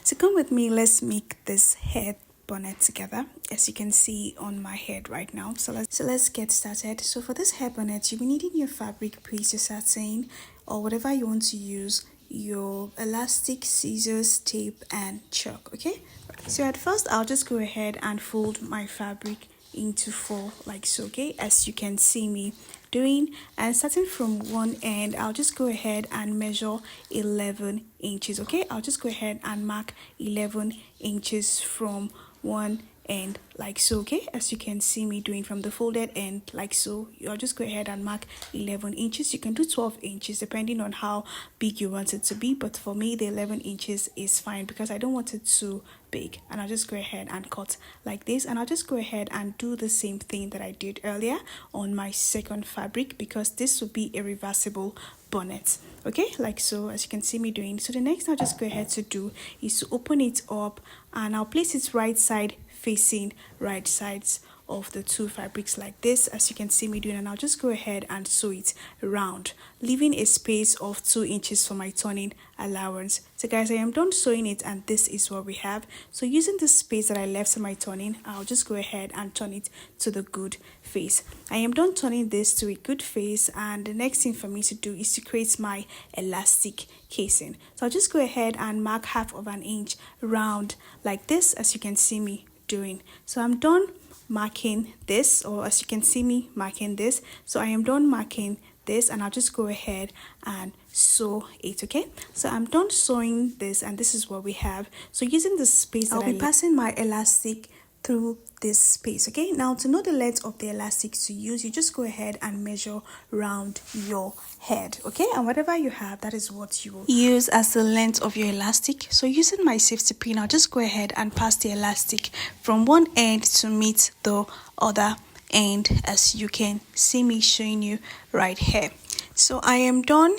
So come with me, let's make this head bonnet together, as you can see on my head right now. So let's get started. So for this hair bonnet, you'll be needing your fabric piece, your satin, or whatever you want to use, your elastic, scissors, tape, and chalk. Okay, so at first I'll just go ahead and fold my fabric into four like so, okay, as you can see me doing. And starting from one end, I'll just go ahead and measure 11 inches. Okay, I'll just go ahead and mark 11 inches from one end like so, okay, as you can see me doing from the folded end like so. I'll just go ahead and mark 11 inches. You can do 12 inches depending on how big you want it to be, but for me the 11 inches is fine because I don't want it too big. And I'll just go ahead and cut like this, and I'll just go ahead and do the same thing that I did earlier on my second fabric, because this will be a reversible bonnet, okay, like so, as you can see me doing. So the next I'll just go ahead to do is to open it up, and I'll place it right side facing right sides of the two fabrics like this, as you can see me doing. And I'll just go ahead and sew it round, leaving a space of 2 inches for my turning allowance. So guys, I am done sewing it, and this is what we have. So using the space that I left for my turning, I'll just go ahead and turn it to the good face. I am done turning this to a good face, and the next thing for me to do is to create my elastic casing. So I'll just go ahead and mark 1/2 inch round like this, as you can see me doing. So I'm done marking this, or as you can see me marking this. So I am done marking this, and I'll just go ahead and sew it. Okay, so I'm done sewing this, and this is what we have. So using the space, I'll be passing my elastic through this space. Okay, now to know the length of the elastic to use, you just go ahead and measure round your head. Okay, and whatever you have, that is what you will use as the length of your elastic. So using my safety pin, I'll just go ahead and pass the elastic from one end to meet the other end, as you can see me showing you right here. So I am done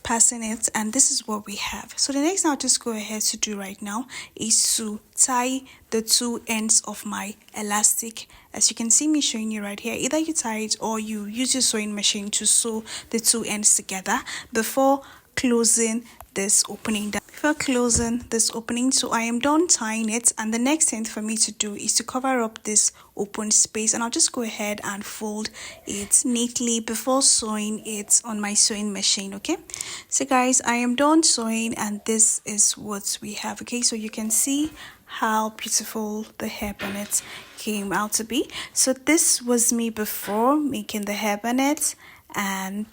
passing it, and this is what we have. So the next I'll just go ahead to do right now is to tie the two ends of my elastic, as you can see me showing you right here. Either you tie it or you use your sewing machine to sew the two ends together before closing this opening so I am done tying it, and the next thing for me to do is to cover up this open space, and I'll just go ahead and fold it neatly before sewing it on my sewing machine. Okay, so guys, I am done sewing, and this is what we have. Okay, so you can see how beautiful the hair bonnet came out to be. So this was me before making the hair bonnet, and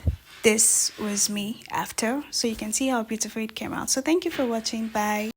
this was me after. So you can see how beautiful it came out. So thank you for watching. Bye.